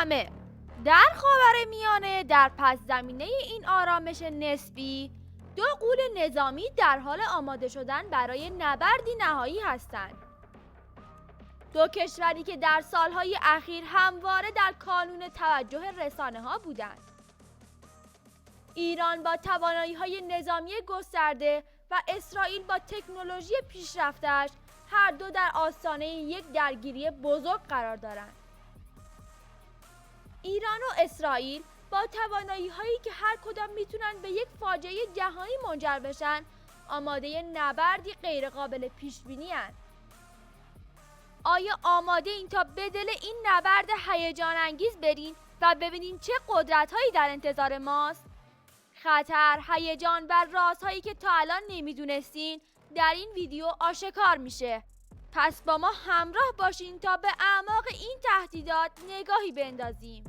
همه، در خاورمیانه در پس زمینه این آرامش نسبی، دو غول نظامی در حال آماده شدن برای نبردی نهایی هستند. دو کشوری که در سالهای اخیر همواره در کانون توجه رسانه‌ها بودند. ایران با توانایی‌های نظامی گسترده و اسرائیل با تکنولوژی پیشرفته‌اش هر دو در آستانه یک درگیری بزرگ قرار دارند. ایران و اسرائیل با توانایی‌هایی که هر کدام میتونن به یک فاجعه جهانی منجر بشن، آماده نبردی غیرقابل پیش‌بینی هستند. آیا آماده این تا به دل این نبرد هیجان انگیز برین و ببینین چه قدرت‌هایی در انتظار ماست؟ خطر، هیجان و رازهایی که تا الان نمیدونستین در این ویدیو آشکار میشه. پس با ما همراه باشین تا به اعماق این تهدیدات نگاهی بندازیم.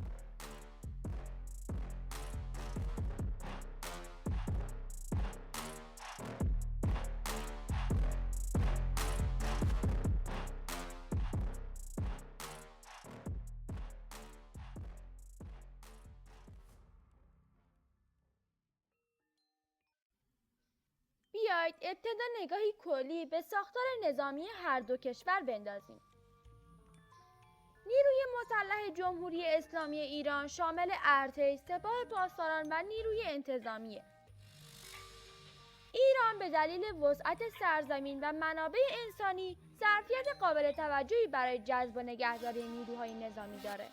بیایید ابتدا نگاهی کلی به ساختار نظامی هر دو کشور بندازیم. نیروی مسلح جمهوری اسلامی ایران شامل ارتش، سپاه پاسداران و نیروی انتظامیه. ایران به دلیل وسعت سرزمین و منابع انسانی ظرفیت قابل توجهی برای جذب و نگهداری نیروهای نظامی داره.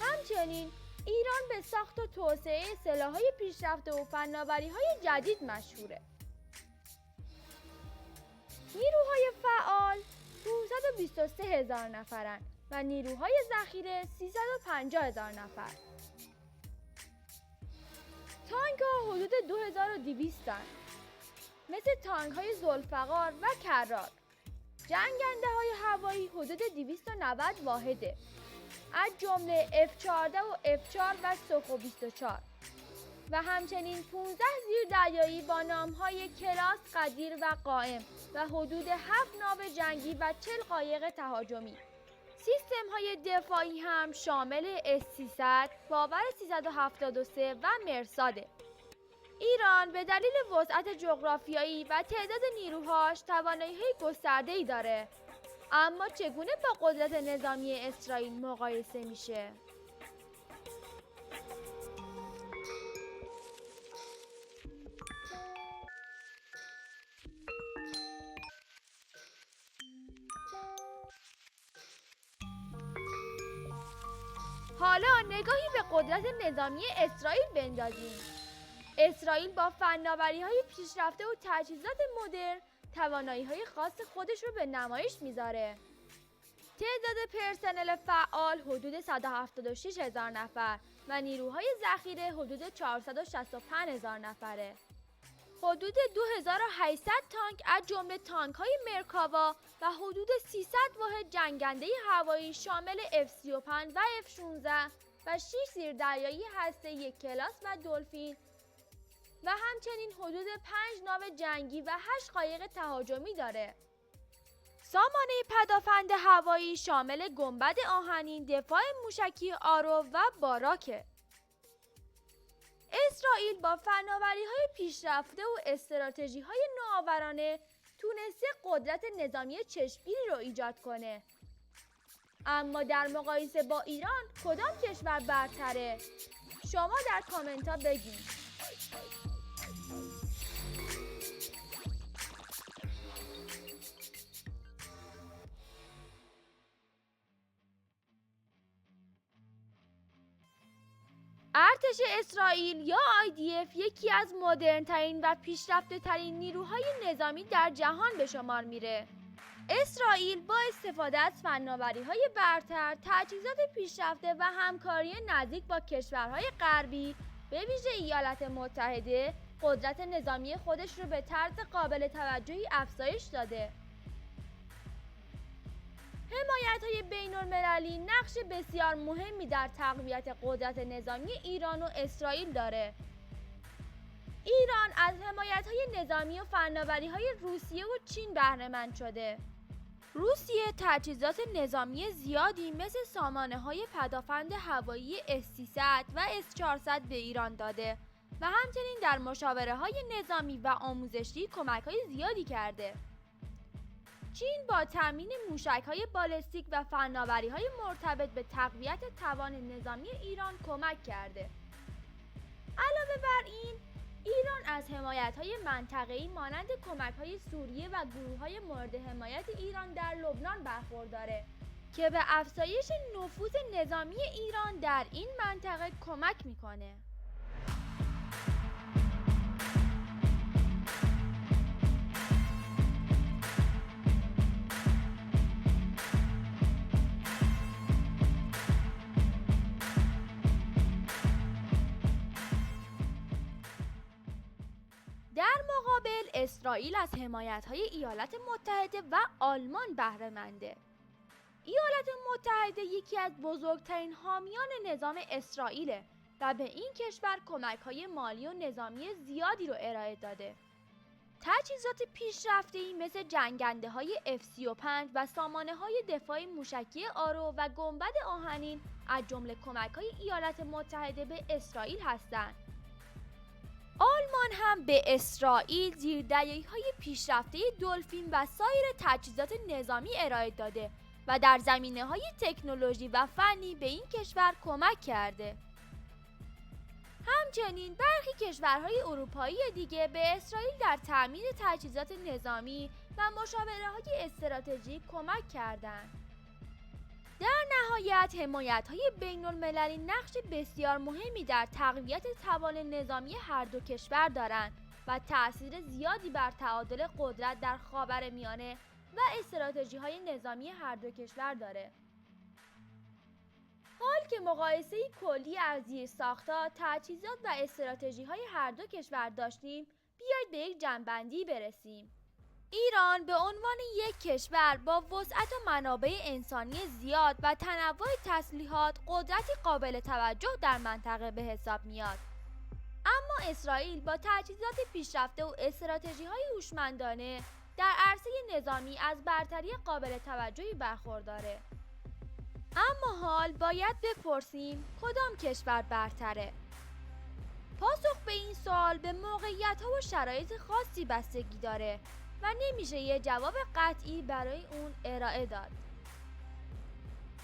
همچنین ایران به ساخت و توسعه سلاح‌های پیشرفته و فناوری‌های جدید مشهوره. نیروهای فعال 523,000 نفرند و نیروهای ذخیره 350,000 نفر. تانک‌ها حدود 2200 تن، مثل تانک‌های ذوالفقار و کرار. جنگنده‌های هوایی حدود 290 واحده، از جمله F-14 و F-4 و سوخو 24 و همچنین 15 زیردریایی با نام‌های کلاس، قدیر و قائم و حدود 7 ناو جنگی و 40 قایق تهاجمی. سیستم‌های دفاعی هم شامل S-300، باور 373 و مرصاده. ایران به دلیل وسعت جغرافیایی و تعداد نیروهاش توانایی‌های گسترده‌ای داره، اما چگونه با قدرت نظامی اسرائیل مقایسه میشه؟ حالا نگاهی به قدرت نظامی اسرائیل بندازیم. اسرائیل با فناوری‌های پیشرفته و تجهیزات مدرن توانایی‌های خاص خودش رو به نمایش میذاره. تعداد پرسنل فعال حدود 176,000 نفر و نیروهای ذخیره حدود 465,000 نفره. حدود 2800 تانک از جمله تانک‌های مرکاوا و حدود 300 واحد جنگنده هوایی شامل F-35 و F-16 و 6 زیردریایی هسته‌ای کلاس و دلفین و همچنین حدود 5 ناو جنگی و 8 قایق تهاجمی داره. سامانه پدافند هوایی شامل گنبد آهنین، دفاع موشکی آرو و باراکه. اسرائیل با فناوری‌های پیشرفته و استراتژی‌های نوآورانه تونسته قدرت نظامی چشمگیری رو ایجاد کنه. اما در مقایسه با ایران کدام کشور برتره؟ شما در کامنت ها بگید. ارتش اسرائیل یا IDF یکی از مدرن‌ترین و پیشرفته‌ترین نیروهای نظامی در جهان به شمار میره. اسرائیل با استفاده از فناوری‌های برتر، تجهیزات پیشرفته و همکاری نزدیک با کشورهای غربی، به ویژه ایالات متحده، قدرت نظامی خودش رو به طرز قابل توجهی افزایش داده. حمایت‌های بین‌المللی نقش بسیار مهمی در تقویت قدرت نظامی ایران و اسرائیل داره. ایران از حمایت‌های نظامی و فناوری‌های روسیه و چین بهره‌مند شده. روسیه تجهیزات نظامی زیادی مثل سامانه‌های پدافند هوایی S-300 و S-400 به ایران داده و همچنین در مشاوره‌های نظامی و آموزشی کمک‌های زیادی کرده. چین با تامین موشک‌های بالستیک و فناوری‌های مرتبط به تقویت توان نظامی ایران کمک کرده. علاوه بر این، ایران از حمایت‌های منطقه‌ای مانند کمک‌های سوریه و گروه‌های مورد حمایت ایران در لبنان برخورداره که به افزایش نفوذ نظامی ایران در این منطقه کمک می‌کنه. در مقابل اسرائیل از حمایت‌های ایالات متحده و آلمان بهره منده. ایالات متحده یکی از بزرگترین حامیان نظام اسرائیل و به این کشور کمک‌های مالی و نظامی زیادی رو ارائه داده. تجهیزات پیشرفته‌ای مثل جنگنده‌های F-35 و سامانه‌های دفاع موشکی آرو و گنبد آهنین از جمله کمک‌های ایالات متحده به اسرائیل هستند. آلمان هم به اسرائیل زیردریایی‌های پیشرفته دلفین و سایر تجهیزات نظامی ارائه داده و در زمینه‌های تکنولوژی و فنی به این کشور کمک کرده. همچنین برخی کشورهای اروپایی دیگه به اسرائیل در تأمین تجهیزات نظامی و مشاوره‌های استراتژیک کمک کردند. در نهایت حمایت‌های بین‌المللی نقش بسیار مهمی در تقویت توان نظامی هر دو کشور دارند و تأثیر زیادی بر تعادل قدرت در خاورمیانه و استراتژی‌های نظامی هر دو کشور داره. حال که مقایسه‌ای کلی از زیرساخت‌ها، تجهیزات و استراتژی‌های هر دو کشور داشتیم، بیایید به یک جمع‌بندی برسیم. ایران به عنوان یک کشور با وسعت و منابع انسانی زیاد و تنوع تسلیحات قدرتی قابل توجه در منطقه به حساب میاد. اما اسرائیل با تجهیزات پیشرفته و استراتژی‌های هوشمندانه در عرصه نظامی از برتری قابل توجهی برخورداره. اما حال باید بپرسیم کدام کشور برتره؟ پاسخ به این سوال به موقعیت‌ها و شرایط خاصی بستگی داره و نمیشه یه جواب قطعی برای اون ارائه داد.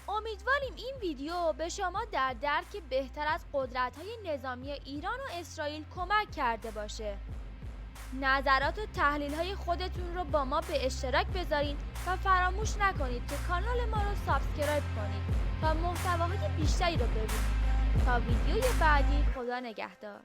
امیدواریم این ویدیو به شما در درک بهتر از قدرت‌های نظامی ایران و اسرائیل کمک کرده باشه. نظرات و تحلیل‌های خودتون رو با ما به اشتراک بذارین و فراموش نکنید که کانال ما رو سابسکرایب کنید تا محتواهای بیشتری رو ببینید. تا ویدیوی بعدی، خدا نگهدار.